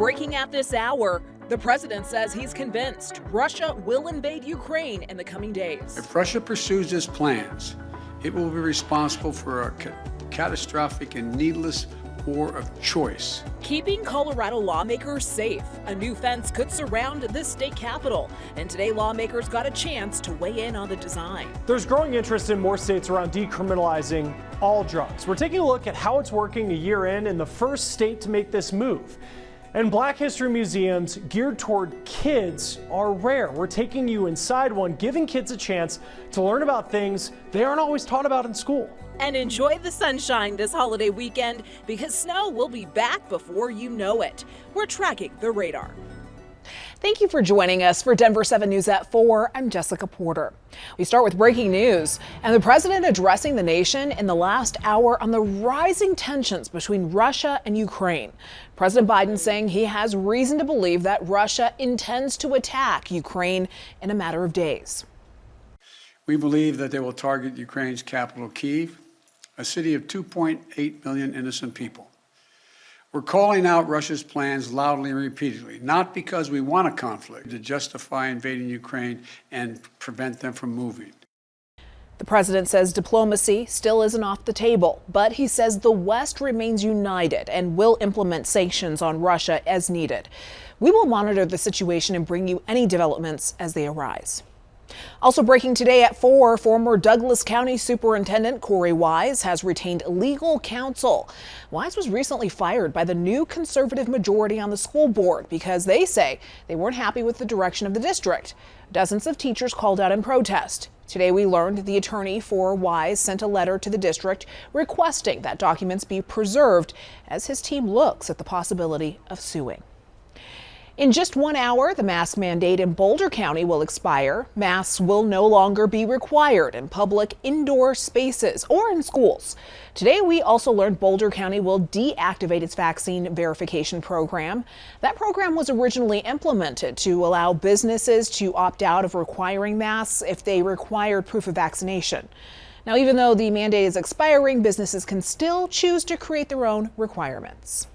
Breaking at this hour, the president says he's convinced Russia will invade Ukraine in the coming days. If Russia pursues its plans, it will be responsible for a catastrophic and needless war of choice. Keeping Colorado lawmakers safe. A new fence could surround the state capitol, and today lawmakers got a chance to weigh in on the design. There's growing interest in more states around decriminalizing all drugs. We're taking a look at how it's working a year in the first state to make this move. And Black History museums geared toward kids are rare. We're taking you inside one, giving kids a chance to learn about things they aren't always taught about in school. And enjoy the sunshine this holiday weekend, because snow will be back before you know it. We're tracking the radar. Thank you for joining us for Denver 7 News at 4. I'm Jessica Porter. We start with breaking news and the president addressing the nation in the last hour on the rising tensions between Russia and Ukraine. President Biden saying he has reason to believe that Russia intends to attack Ukraine in a matter of days. We believe that they will target Ukraine's capital, Kyiv, a city of 2.8 million innocent people. We're calling out Russia's plans loudly and repeatedly, not because we want a conflict, to justify invading Ukraine and prevent them from moving. The president says diplomacy still isn't off the table, but he says the West remains united and will implement sanctions on Russia as needed. We will monitor the situation and bring you any developments as they arise. Also breaking today at 4, former Douglas County Superintendent Corey Wise has retained legal counsel. Wise was recently fired by the new conservative majority on the school board because they say they weren't happy with the direction of the district. Dozens of teachers called out in protest. Today we learned the attorney for Wise sent a letter to the district requesting that documents be preserved as his team looks at the possibility of suing. In just 1 hour, the mask mandate in Boulder County will expire. Masks will no longer be required in public indoor spaces or in schools. Today, we also learned Boulder County will deactivate its vaccine verification program. That program was originally implemented to allow businesses to opt out of requiring masks if they required proof of vaccination. Now, even though the mandate is expiring, businesses can still choose to create their own requirements.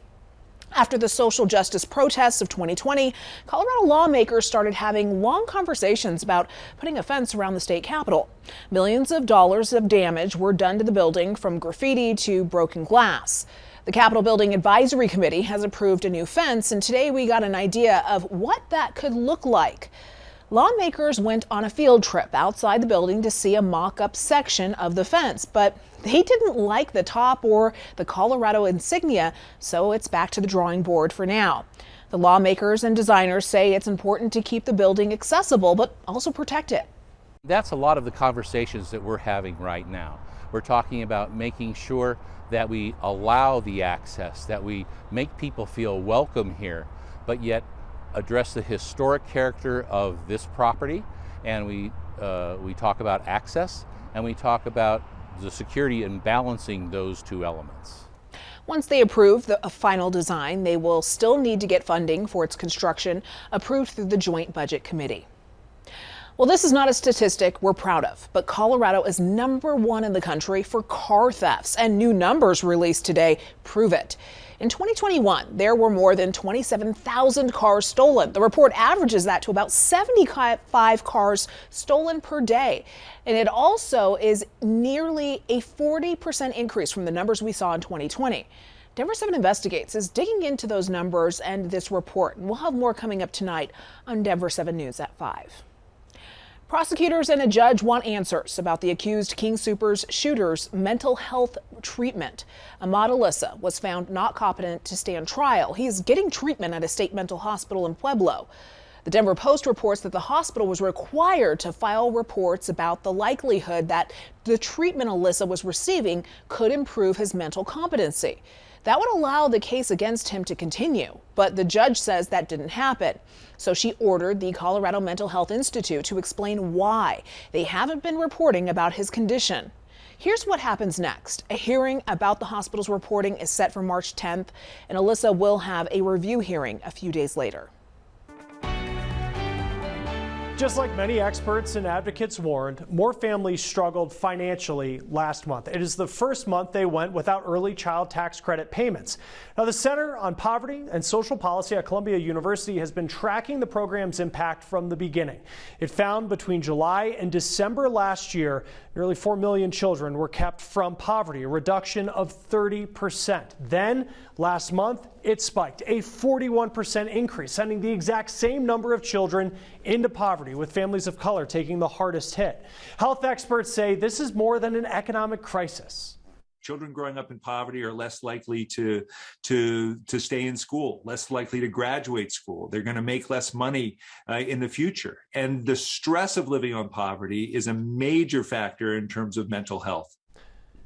After the social justice protests of 2020, Colorado lawmakers started having long conversations about putting a fence around the state capitol. Millions of dollars of damage were done to the building, from graffiti to broken glass. The Capitol Building Advisory Committee has approved a new fence, and today we got an idea of what that could look like. Lawmakers went on a field trip outside the building to see a mock-up section of the fence, but they didn't like the top or the Colorado insignia, so it's back to the drawing board for now. The lawmakers and designers say it's important to keep the building accessible, but also protect it. That's a lot of the conversations that we're having right now. We're talking about making sure that we allow the access, that we make people feel welcome here, but yet address the historic character of this property, and we talk about access, and we talk about the security and balancing those two elements. Once they approve a final design, they will still need to get funding for its construction approved through the Joint Budget Committee. Well, this is not a statistic we're proud of, but Colorado is #1 in the country for car thefts, and new numbers released today prove it. In 2021, there were more than 27,000 cars stolen. The report averages that to about 75 cars stolen per day. And it also is nearly a 40% increase from the numbers we saw in 2020. Denver 7 Investigates is digging into those numbers and this report. And we'll have more coming up tonight on Denver 7 News at 5. Prosecutors and a judge want answers about the accused King Soopers shooter's mental health treatment. Ahmad Alyssa was found not competent to stand trial. He is getting treatment at a state mental hospital in Pueblo. The Denver Post reports that the hospital was required to file reports about the likelihood that the treatment Alyssa was receiving could improve his mental competency. That would allow the case against him to continue, but the judge says that didn't happen. So she ordered the Colorado Mental Health Institute to explain why they haven't been reporting about his condition. Here's what happens next. A hearing about the hospital's reporting is set for March 10th, and Alyssa will have a review hearing a few days later. Just like many experts and advocates warned, more families struggled financially last month. It is the first month they went without early child tax credit payments. Now, the Center on Poverty and Social Policy at Columbia University has been tracking the program's impact from the beginning. It found between July and December last year, nearly 4 million children were kept from poverty, a reduction of 30%. Then, last month, it spiked, a 41% increase, sending the exact same number of children into poverty, with families of color taking the hardest hit. Health experts say this is more than an economic crisis. Children growing up in poverty are less likely to stay in school, less likely to graduate school. They're going to make less money in the future. And the stress of living on poverty is a major factor in terms of mental health.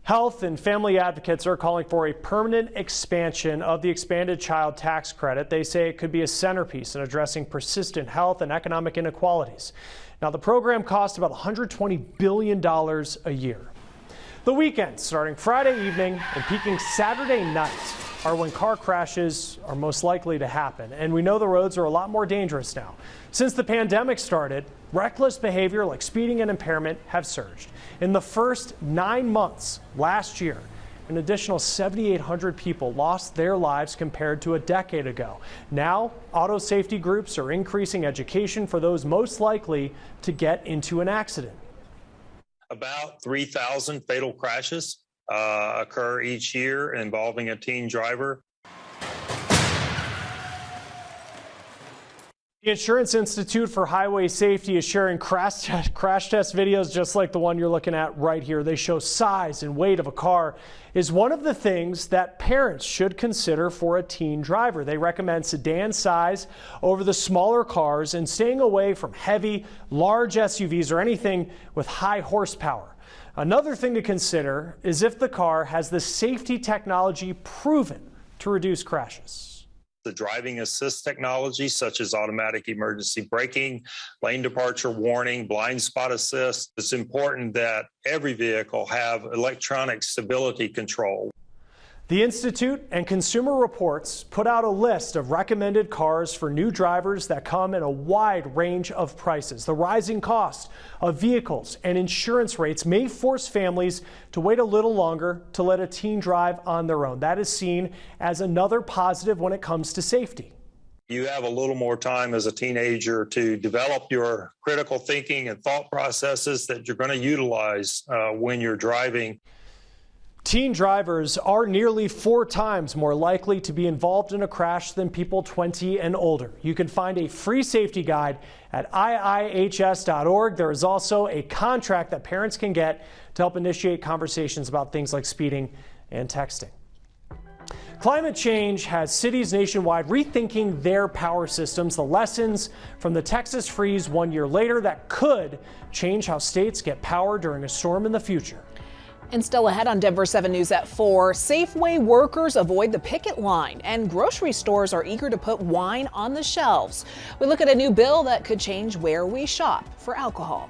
Health and family advocates are calling for a permanent expansion of the expanded child tax credit. They say it could be a centerpiece in addressing persistent health and economic inequalities. Now, the program costs about $120 billion a year. The weekends, starting Friday evening and peaking Saturday night, are when car crashes are most likely to happen. And we know the roads are a lot more dangerous now. Since the pandemic started, reckless behavior like speeding and impairment have surged. In the first 9 months last year, an additional 7,800 people lost their lives compared to a decade ago. Now, auto safety groups are increasing education for those most likely to get into an accident. About 3,000 fatal crashes occur each year involving a teen driver. The Insurance Institute for Highway Safety is sharing crash test videos just like the one you're looking at right here. They show size and weight of a car is one of the things that parents should consider for a teen driver. They recommend sedan size over the smaller cars and staying away from heavy, large SUVs or anything with high horsepower. Another thing to consider is if the car has the safety technology proven to reduce crashes. The driving assist technology, such as automatic emergency braking, lane departure warning, blind spot assist. It's important that every vehicle have electronic stability control. The Institute and Consumer Reports put out a list of recommended cars for new drivers that come in a wide range of prices. The rising cost of vehicles and insurance rates may force families to wait a little longer to let a teen drive on their own. That is seen as another positive when it comes to safety. You have a little more time as a teenager to develop your critical thinking and thought processes that you're going to utilize when you're driving. Teen drivers are nearly 4 times more likely to be involved in a crash than people 20 and older. You can find a free safety guide at iihs.org. There is also a contract that parents can get to help initiate conversations about things like speeding and texting. Climate change has cities nationwide rethinking their power systems. The lessons from the Texas freeze 1 year later that could change how states get power during a storm in the future. And still ahead on Denver 7 News at 4, Safeway workers avoid the picket line, and grocery stores are eager to put wine on the shelves. We look at a new bill that could change where we shop for alcohol.